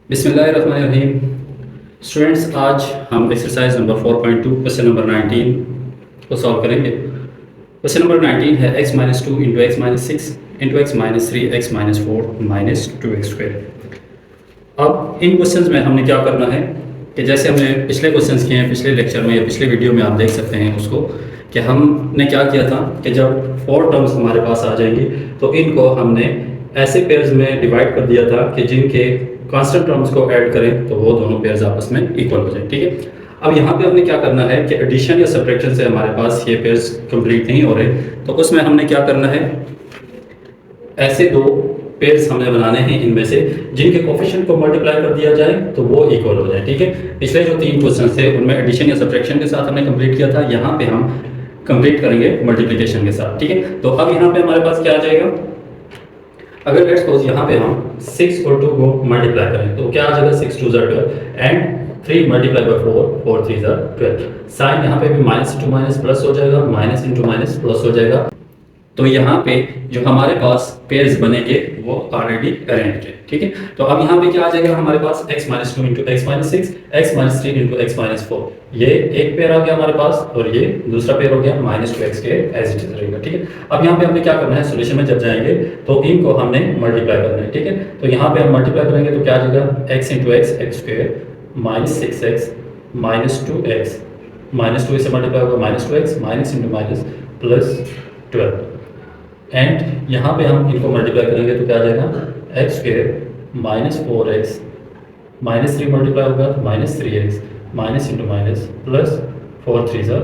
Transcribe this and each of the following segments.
बिस्मिल्लाहिर्रहमानिर्रहीम। स्टूडेंट्स, आज हम एक्सरसाइज नंबर 4.2 क्वेश्चन नंबर 19 को सॉल्व करेंगे। क्वेश्चन नंबर 19 है x minus two into x minus six into x minus three x minus four minus two x square. अब इन questions में हमने क्या करना है कि जैसे हमने पिछले क्वेश्चंस किए हैं, पिछले लेक्चर में या पिछले वीडियो में आप देख सकते हैं उसको, कि हमने क्या किया था कि जब फोर टर्म्स हमारे पास आ जाएंगी तो इनको हमने ऐसे पेयर्स में डिवाइड कर दिया था कि जिनके कांस्टेंट टर्म्स को ऐड करें तो वो दोनों पेयर्स आपस में इक्वल हो जाए। ठीक है, अब यहाँ पे हमने क्या करना है कि एडिशन या सब्ट्रैक्शन से हमारे पास ये पेयर्स कंप्लीट नहीं हो रहे, तो उसमें हमने क्या करना है, ऐसे दो पेयर्स हमने बनाने हैं इनमें से जिनके कोफिशिएंट को मल्टीप्लाई कर दिया जाए तो वो इक्वल हो जाए। ठीक है, पिछले जो तीन क्वेश्चन थे उनमें एडिशन या सब्ट्रैक्शन के साथ हमने कंप्लीट किया था, यहाँ पे हम कंप्लीट करेंगे मल्टीप्लिकेशन के साथ। ठीक है, तो अब यहाँ पे हमारे पास क्या आ जाएगा, अगर लेट्स सपोज यहाँ पे हम 6 और 2 को मल्टीप्लाई करें तो क्या आ जाएगा, 6 2 12 एंड 3 मल्टीप्लाई बाय 4 4 3 12। साइन यहाँ पे भी माइनस इंटू माइनस प्लस हो जाएगा, माइनस इंटू माइनस प्लस हो जाएगा। तो यहाँ पे जो हमारे पास पेयर्स बनेंगे वो ऑलरेडी अरेंज्ड है। ठीक है, तो अब यहाँ पे क्या आ जाएगा हमारे पास, x minus two into x minus six x minus three into x minus four, ये एक पेयर आ गया हमारे पास और ये दूसरा पेयर हो गया माइनस टू एक्स के एज इट इज रहेगा। ठीक है, अब यहाँ पे हमने क्या करना है, सोल्यूशन में जब जाएंगे तो इनको हमने मल्टीप्लाई करना है। ठीक है, तो यहाँ पे हम मल्टीप्लाई करेंगे तो क्या आ जाएगा, x into x x square minus six x minus two x minus to से मल्टीप्लाई होगा minus two x minus into minus plus 12 and यहाँ पे हम इनको मल्टीप्लाई करेंगे तो क्या आ जाएगा, x square minus four x minus three multiply होगा तो minus three x minus into minus plus four three ज़ा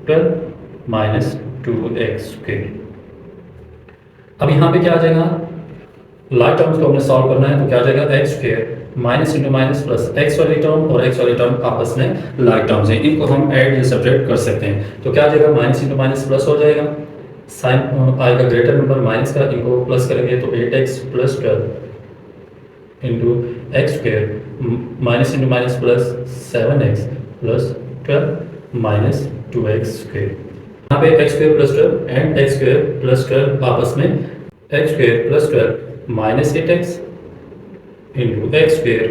12 माइनस टू एक्स स्क्वेयर। अब यहाँ पे क्या आ जाएगा, लाइक टर्म्स को हमने सॉल्व करना है तो क्या आ जाएगा, x square minus into minus plus x वाली टर्म और एक्स वाली टर्म आपस में लाइक टर्म्स हैं, इनको हम ऐड या सब्ट्रैक्ट कर सकते हैं। तो क्या आ जाएगा, माइनस इंटू माइनस प्लस हो जाएगा, साइन आएगा ग्रेटर नंबर माइनस का, इनको प्लस करेंगे तो 8x plus 12 into x square minus into minus plus 7x plus 12 minus 2x square. यहाँ पे x square plus 12 and x square plus 12 आपस में x square plus 12 minus 8x into x square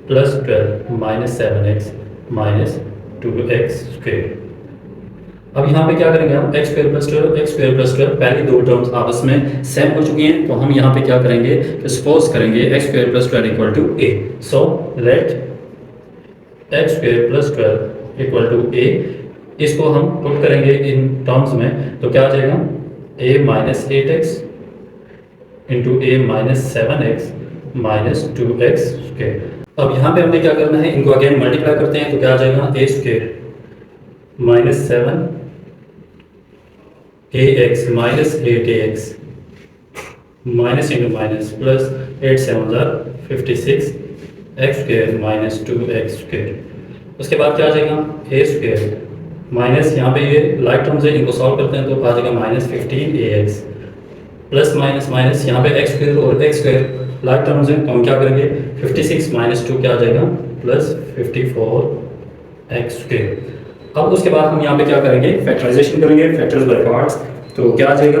plus 12 minus 7x minus 2x square. अब यहाँ पे क्या करेंगे हम, x square plus 12 x square plus 12 पहली दो टर्म्स आपस में सेम हो चुकी हैं, तो हम यहाँ पे क्या करेंगे, सपोज करेंगे x square plus 12 equal to a. So let x square plus 12 equal to a, इसको हम पुट करेंगे इन टर्म्स में तो क्या आ जाएगा, a minus eight x into a minus seven x minus two x square. अब यहाँ पे हमने क्या करना है, इनको अगेन मल्टीप्लाई करते हैं तो क्या आ जाएगा, a square minus seven a x minus eight a x minus into minus plus 8 7 56 x square minus 2 x square. उसके बाद क्या आ जाएगा, ए स्क्वेयर माइनस, यहाँ पे ये लाइक टर्म्स है इनको सॉल्व करते हैं तो आ जाएगा माइनस 15 ए एक्स प्लस माइनस माइनस, यहाँ पे एक्स स्क्वेयर और एक्स स्क्वेयर लाइक टर्म्स हैं तो हम क्या करेंगे, 56 माइनस 2 क्या आ जाएगा, प्लस 54 एक्स स्क्वेयर। अब उसके बाद हम यहाँ पे क्या करेंगे, फैक्टराइजेशन करेंगे, फैक्टर्स बाय पार्ट्स। तो क्या आ जाएगा,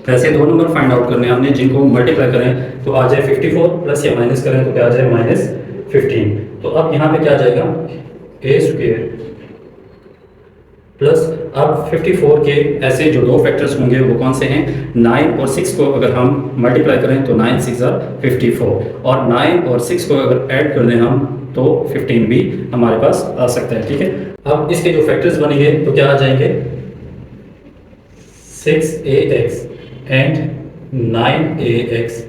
वैसे दो नंबर फाइंड आउट करने हैं हमने जिनको मल्टीप्लाई करें तो आ जाए 54 प्लस या माइनस करें तो क्या आ जाए माइनस 15। तो अब यहाँ पे क्या आ जाएगा, ए स्क्वेयर प्लस, अब 54 के ऐसे जो दो फैक्टर्स होंगे वो कौन से हैं, 9 और 6 को अगर हम मल्टीप्लाई करें तो 9 6 54 और 9 और 6 को अगर ऐड कर दें हम तो 15 भी हमारे पास आ सकता है। ठीक है, अब इसके जो फैक्टर्स बनेंगे तो क्या आ जाएंगे, 6ax and 9ax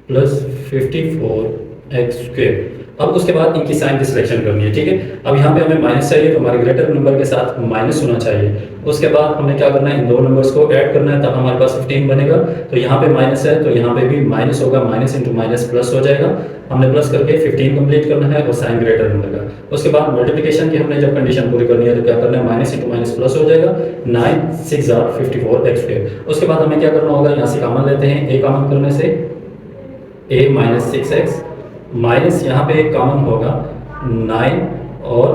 plus 54x square. अब उसके बाद इनकी साइन की सिलेक्शन करनी है। ठीक है, अब यहाँ पे हमें माइनस चाहिए तो हमारे ग्रेटर नंबर के साथ माइनस होना चाहिए। उसके बाद हमें क्या करना है, इन दो नंबर्स को ऐड करना है तब हमारे पास 15 बनेगा। तो यहाँ पे माइनस है तो यहाँ पे भी माइनस होगा, माइनस इंटू माइनस प्लस हो जाएगा, हमने प्लस करके 15 कंप्लीट करना है और साइन ग्रेटर नंबर का। उसके बाद मल्टीप्लिकेशन की हमने जब कंडीशन पूरी करनी है तो क्या करना है, माइनस इंटू माइनस प्लस हो जाएगा, 9 6 54 एक्स स्क्वेयर। उसके बाद हमें क्या करना होगा, यहाँ से कॉमन लेते हैं, ए कॉमन करने से ए माइनस 6 एक्स माइनस यहाँ पे एक कॉमन होगा 9 और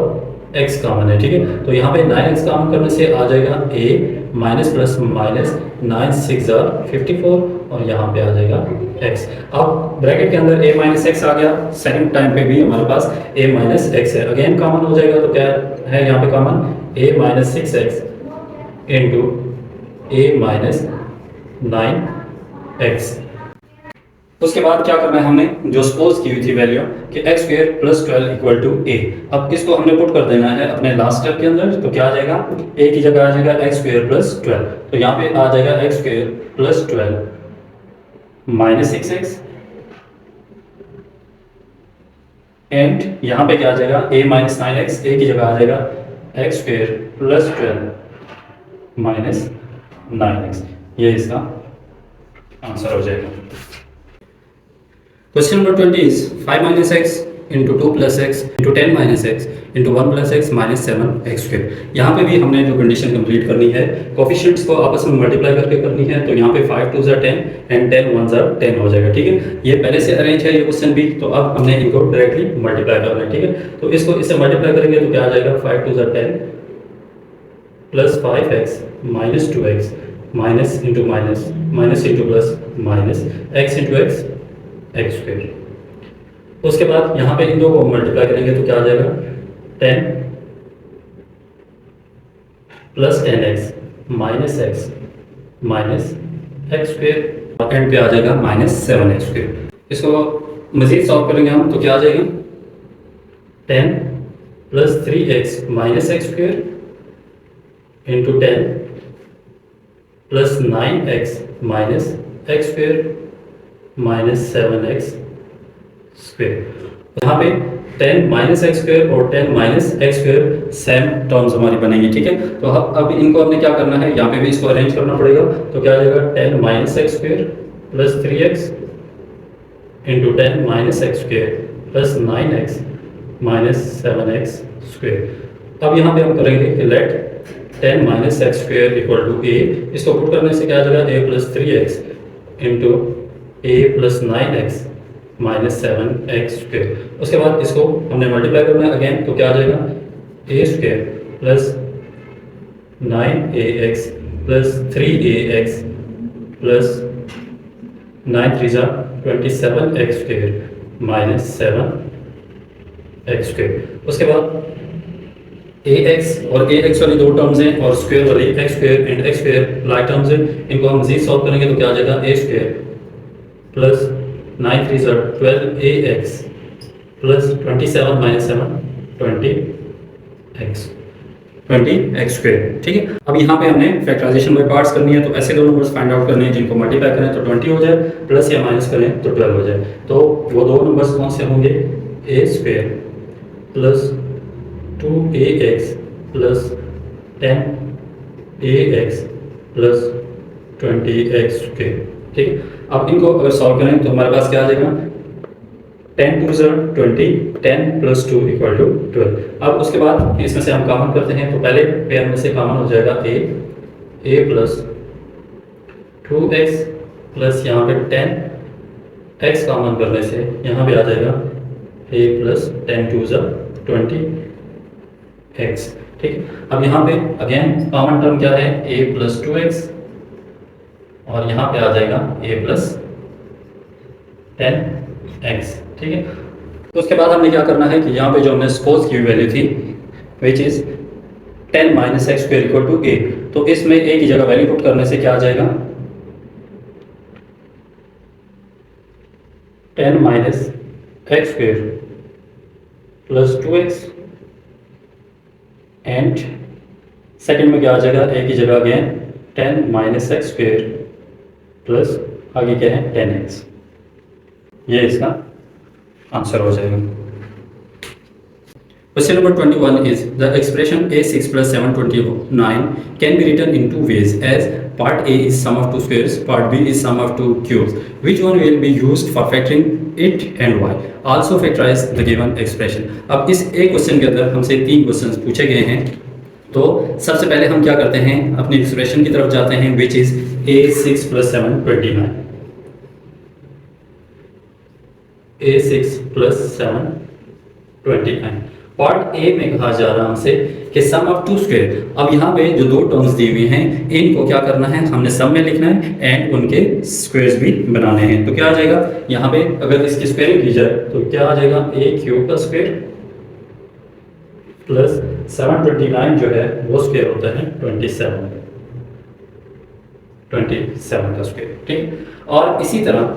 x कॉमन है, ठीक है। तो यहाँ पे 9x कॉमन करने से आ जाएगा a माइनस प्लस माइनस 9 6 54 और यहाँ पे आ जाएगा x। अब ब्रैकेट के अंदर a माइनस एक्स आ गया, सेकंड टाइम पे भी हमारे पास a माइनस एक्स है, अगेन कॉमन हो जाएगा। तो क्या है यहाँ पे common, a minus 6x into a minus 9x। उसके बाद क्या करना है, हमने जो सपोज की हुई थी वैल्यू कि x square plus 12 equal to a, अब इसको हमने पुट कर देना है अपने लास्ट स्टेप के अंदर। तो क्या आ जाएगा, ए की जगह आ जाएगा एक्स स्क्वायर प्लस 12, तो यहाँ पे आ जाएगा x square plus 12 minus 6x and यहाँ पे क्या आ जाएगा a माइनस 9x, ए की जगह आ जाएगा x square plus 12 minus 9x। ये इसका आंसर हो जाएगा। Question number 20 is 5 minus x into 2 plus x into 10 minus x into 1 plus x minus 7x square। यहाँ पे भी हमने जो कंडीशन कंप्लीट करनी है, कोफिशिएंट्स को आपस में मल्टीप्लाई करके करनी है। तो यहाँ पे 5 2 10 एंड 10 1 10 हो जाएगा, ठीक है। ये पहले से अरेंज है ये क्वेश्चन भी, तो अब हमने इनको डायरेक्टली मल्टीप्लाई करना है, ठीक है। तो इसको इससे मल्टीप्लाई करेंगे तो क्या आ जाएगा, 5 2 10 plus 5x minus 2x minus into minus minus into plus minus x into x x square. उसके बाद यहाँ पे इन दो को मल्टीप्लाई करेंगे तो क्या आ जाएगा, 10 plus 10x minus x minus x square and पे आ जाएगा माइनस 7x स्क्वायर। इसको मजीद सॉल्व करेंगे हम तो क्या आ जाएगा, 10 plus 3x minus x square into 10 plus 9x minus x square minus 7x square. यहाँ पे 10 माइनस एक्स स्क्वायर और 10 minus x square same terms हमारी बनेंगी, ठीक है। तो अब इनको हमने क्या करना है, यहाँ पे भी इसको अरेंज करना पड़ेगा। तो क्या आ जाएगा, 10 minus x square plus 3x into 10 minus x square plus 9x minus 7x square. अब यहाँ पे हम करेंगे कि let 10 minus x square equal to a, इसको पुट करने से क्या आ जाएगा, a plus 3x into a plus 9x minus 7x square. उसके बाद इसको हमने मल्टीप्लाई करना है अगेन, तो क्या आ जाएगा, a square plus 9ax plus 3ax plus 9 3 27x square minus 7x square. उसके बाद ax और ax वाली दो टर्म्स हैं और स्क्वायर वाली x square and x square like terms हैं, इनको हम मजीद सॉल्व करेंगे तो क्या आ जाएगा, a square plus 9 3 12ax plus 27 minus 7 20x square, ठीक है। अब यहाँ पे हमने फैक्टराइजेशन बाय पार्ट्स करनी है, तो ऐसे दो नंबर्स फाइंड आउट करने हैं जिनको मल्टीप्लाई करें तो 20 हो जाए, प्लस या माइनस करें तो 12 हो जाए। तो वो दो नंबर्स कौन से होंगे, a square plus 2ax plus 10ax plus 20x square, ठीक है। अब इनको अगर सॉल्व करें तो हमारे पास क्या आ जाएगा, 10 2 20 10 प्लस 2 इक्वल टू 12। अब उसके बाद इसमें से हम कॉमन करते हैं, तो पहले पेयर में से कॉमन हो जाएगा a प्लस 2x प्लस यहाँ पे 10x कॉमन करने से यहाँ पे आ जाएगा a प्लस 10 2 20x, ठीक है। अब यहाँ पे अगेन कॉमन टर्म क्या है, a प्लस 2x और यहाँ पे आ जाएगा a प्लस 10x, ठीक है। तो उसके बाद हमने क्या करना है कि यहाँ पे जो हमने सपोज की हुई वैल्यू थी which is 10 minus x square equal to a, तो इसमें a की जगह वैल्यू पुट करने से क्या आ जाएगा, 10 minus x square plus 2x and second में क्या आ जाएगा, a की जगह again 10 minus x square plus आगे क्या है 10x। ये इसका आंसर हो जाएगा। Question number 21 is the expression a6 plus 729 can be written in two ways as part A is sum of two squares, part B is sum of two cubes. Which one will be used for factoring it and why? Also factorize the given expression. अब इस एक question के अंदर हमसे तीन questions पूछे गए हैं, तो सबसे पहले हम क्या करते हैं, अपनी एक्सप्रेशन की तरफ जाते हैं which is a6 plus 729, a6 plus 729। Part A में कहा जा रहा है हमसे कि सम ऑफ टू स्क्वायर। अब यहाँ पे जो दो टर्म्स दी हुई हैं इनको क्या करना है, हमने सम में लिखना है एंड उनके स्क्वायर्स भी बनाने हैं। तो क्या आ जाएगा यहाँ पे, अगर इसकी स्क्वायरिंग की जाए तो क्या आ जाएगा, ए क्यूब का स्क्वायर प्लस 729 जो है वो स्क्वायर होता है 27 का स्क्वायर, ठीक। और इसी तरह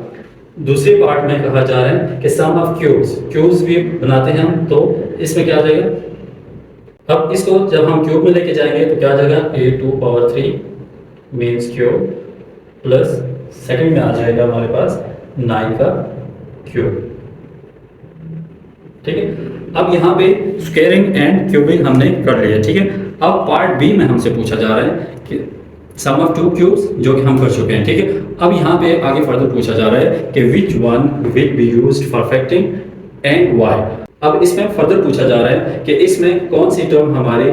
दूसरे पार्ट में कहा जा रहा है कि सम ऑफ क्यूब्स भी बनाते हैं हम। तो इसमें क्या आ जाएगा, अब इसको जब हम क्यूब में लेके जाएंगे तो क्या आ जाएगा, a2 power 3 means cube plus second में आ जाएगा हमारे पास 9 का क्यूब, ठीक है। अब यहाँ पे स्क्वायरिंग एंड क्यूबिंग हमने कर लिया, ठीक है। अब पार्ट बी में हमसे पूछा जा रहा है कि सम ऑफ टू क्यूब्स, जो कि हम कर चुके हैं, ठीक है। अब यहाँ पे आगे फर्दर पूछा जा रहा है कि which one will be used for factoring and why. अब इसमें फर्दर पूछा जा रहा है कि इसमें कौन सी टर्म हमारी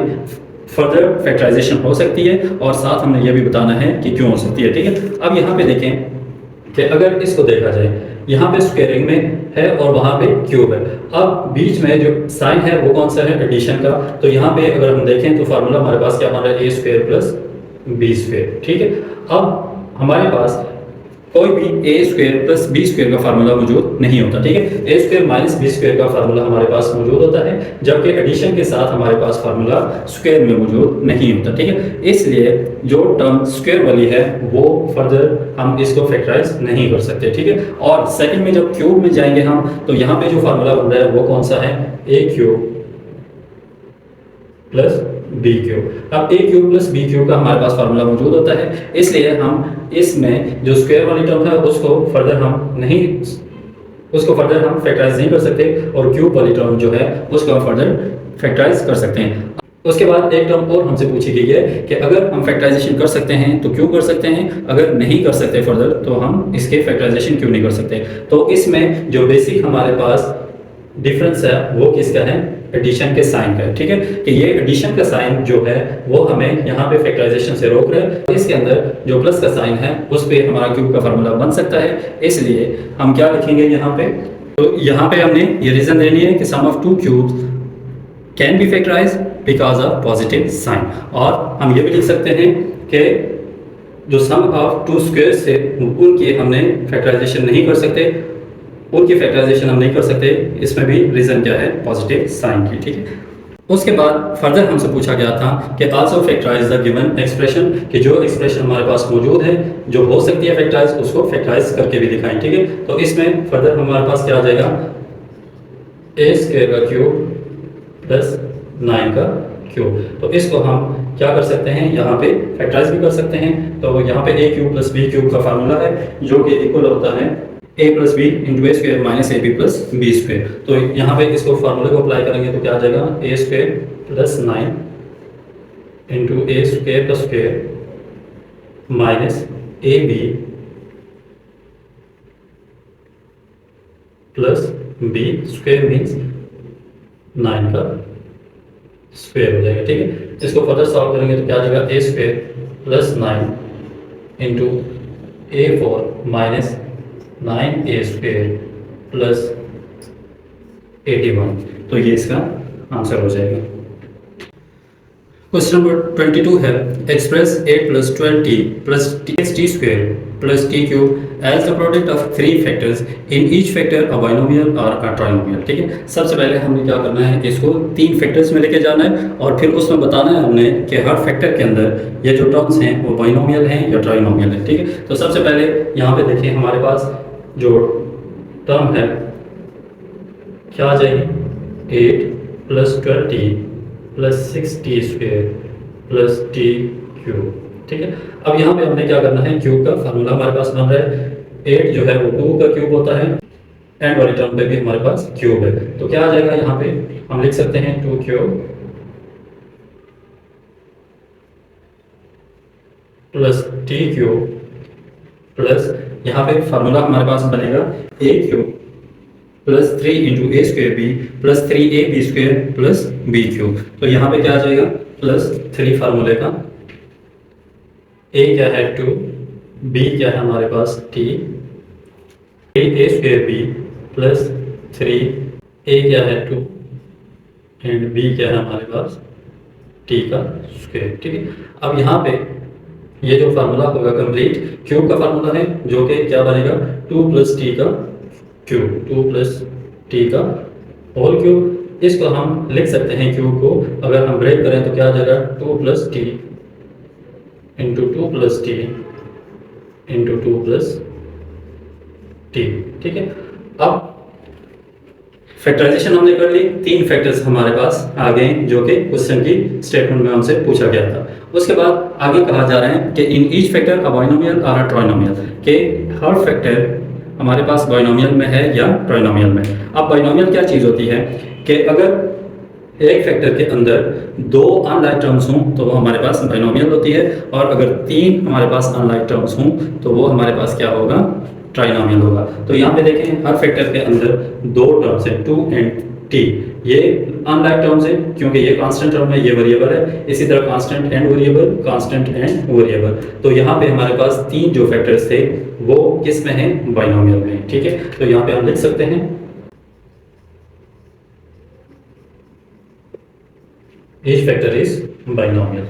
फर्दर फैक्टराइजेशन हो सकती है, और साथ हमने ये भी बताना है कि क्यों हो सकती है, ठीक है। अब यहाँ पे देखें कि अगर इसको देखा जाए, यहाँ पे स्क्वायरिंग में है और वहाँ पे क्यूब है। अब बीच में जो साइन है वो कौन सा है, एडिशन का। तो यहाँ पे अगर हम देखें तो फार्मूला हमारे पास क्या बन रहा है, ए स्क्वायर प्लस बी स्क्वायर, ठीक है। अब हमारे पास कोई भी ए स्क्वायर प्लस बी स्क्वायर का फार्मूला मौजूद नहीं होता, ठीक है। ए स्क्वायर माइनस बी स्क्वायर का फार्मूला हमारे पास मौजूद होता है, जबकि एडिशन के साथ हमारे पास फार्मूला स्क्वायर में मौजूद नहीं होता, ठीक है। इसलिए जो टर्म स्क्वायर वाली है वो फर्दर हम इसको फैक्टराइज नहीं कर सकते, ठीक है। और सेकंड में जब क्यूब में जाएंगे हम, तो यहाँ पे जो फार्मूला बन रहा है वो कौन सा है, ए क्यूब प्लस बी क्यूब। अब ए क्यूब प्लस बी क्यूब का हमारे पास फार्मूला मौजूद होता है, इसलिए हम इसमें जो स्क्वायर वाली टर्म है उसको फर्दर हम फैक्टराइज नहीं कर सकते, और क्यूब वाली टर्म जो है उसको हम फर्दर फैक्टराइज कर सकते हैं। उसके बाद एक टर्म और हमसे पूछी गई है कि अगर हम फैक्टराइजेशन कर सकते हैं तो क्यों कर सकते हैं, अगर नहीं कर सकते फर्दर तो हम इसके फैक्टराइजेशन क्यों नहीं कर सकते। तो इसमें जो बेसिक हमारे पास डिफरेंस है वो किसका है, एडिशन के साइन का है, ठीक है। कि ये एडिशन का साइन जो है वो हमें यहाँ पे फैक्टराइजेशन से रोक रहा है। इसके अंदर जो प्लस का साइन है उस पे हमारा क्यूब का फार्मूला बन सकता है, इसलिए हम क्या लिखेंगे यहाँ पे, तो यहाँ पे हमने ये रीजन देनी है कि sum of two cubes can be factorise because of positive sign. और हम ये भी लिख सकते हैं कि जो सम ऑफ टू स्क्वायर से उनकी हमने फैक्टराइजेशन नहीं कर सकते, उनकी फैक्टराइजेशन हम नहीं कर सकते, इसमें भी रीजन क्या है, पॉजिटिव साइन की, ठीक है। उसके बाद फर्दर हमसे पूछा गया था कि also factorise the given expression, कि जो एक्सप्रेशन हमारे पास मौजूद है जो हो सकती है फैक्टराइज, उसको फैक्टराइज करके भी दिखाएं, ठीक है। तो इसमें फर्दर हमारे पास क्या आ जाएगा, ए स्क्वायर का क्यूब प्लस 9 का क्यूब। तो इसको हम क्या कर सकते हैं, यहाँ पे फैक्टराइज भी कर सकते हैं। तो यहाँ पे a cube plus b cube का फार्मूला है जो कि इक्वल होता है a plus b into a square minus a b plus b square. तो यहाँ पे इसको फार्मूले को अप्लाई करेंगे तो क्या आ जाएगा, a square plus 9 into a square का square minus a b plus b square means 9 का स्क्वायर हो जाएगा, ठीक है। इसको फर्दर सॉल्व करेंगे तो क्या आ जाएगा, a square plus 9 into a4 minus 9a square plus 81। तो ये इसका आंसर हो जाएगा। क्वेश्चन नंबर 22 है, express 8 plus 12t plus t square plus T cube as the product of 3 factors in each factor a binomial और a trinomial, ठीक है। सबसे पहले हमने क्या करना है, इसको 3 फैक्टर्स में लेके जाना है और फिर उसमें बताना है हमने कि हर फैक्टर के अंदर ये जो टर्म्स हैं वो बाइनोमियल हैं या ट्राइनोमियल है, ठीक है। तो सबसे पहले यहाँ पे देखिए हमारे पास जो टर्म है क्या आ जाएगी, 8 plus 12t plus 6t square plus T cube, ठीक है। अब यहाँ पे हमने क्या करना है, क्यूब का फार्मूला हमारे पास बन रहा है, 8 जो है वो 2 का क्यूब होता है, एंड वाली टर्म पे भी हमारे पास क्यूब है। तो क्या आ जाएगा, यहाँ पे हम लिख सकते हैं 2 cube plus T cube plus यहाँ पे फार्मूला हमारे पास बनेगा a cube plus 3 into a square b plus 3a b square plus b cube. तो यहाँ पे क्या आ जाएगा, प्लस 3 फार्मूले का, a क्या है 2, b क्या है हमारे पास t, a square b plus 3a क्या है 2 एंड बी क्या है हमारे पास, टी का स्क्वायर। ठीक है, अब यहाँ पे ये जो फार्मूला होगा कंप्लीट क्यूब का फार्मूला है, जो कि क्या बनेगा, 2 प्लस टी का क्यूब, 2 प्लस टी का होल क्यूब। इसको हम लिख सकते हैं क्यूब को, अगर हम ब्रेक करें तो क्या आ जाएगा, 2 plus T into 2 plus T into 2 plus T. ठीक है, अब फैक्टराइजेशन हमने कर ली, 3 फैक्टर्स हमारे पास आ गए जो कि क्वेश्चन की स्टेटमेंट में हमसे पूछा गया था। उसके बाद आगे कहा जा रहा है कि इन ईच फैक्टर अ बाइनोमियल और अ ट्राइनोमियल, कि हर फैक्टर हमारे पास बाइनोमियल में है या ट्राइनोमियल में। अब बाइनोमियल क्या चीज़ होती है कि अगर एक फैक्टर के अंदर 2 अनलाइक टर्म्स हों तो वो हमारे पास बाइनोमियल होती है, और अगर 3 हमारे पास अनलाइक टर्म्स हों तो वो हमारे पास क्या होगा, ट्राइनोमियल होगा। तो यहाँ पे देखें हर फैक्टर के अंदर 2 टर्म्स है, 2 एंड टी। ये अनलाइक टर्म्स है क्योंकि ये कांस्टेंट टर्म है, ये वेरिएबल है। इसी तरह constant and variable, constant and variable. तो यहाँ पे हमारे पास 3 जो फैक्टर्स थे वो किस में है, बाइनोमियल में। ठीक है, तो यहाँ पे हम लिख सकते हैं ईच फैक्टर इज बाइनोमियल।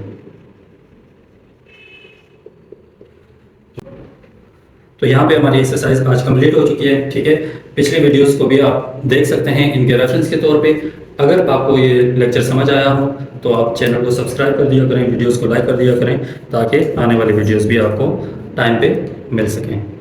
तो यहाँ पे हमारी एक्सरसाइज आज कंप्लीट हो चुकी है। ठीक है, पिछले वीडियोस को भी आप देख सकते हैं इनके रेफरेंस के तौर पे। अगर आपको ये लेक्चर समझ आया हो तो आप चैनल को सब्सक्राइब कर दिया करें, वीडियोस को लाइक कर दिया करें, ताकि आने वाली वीडियोस भी आपको टाइम पे मिल सकें।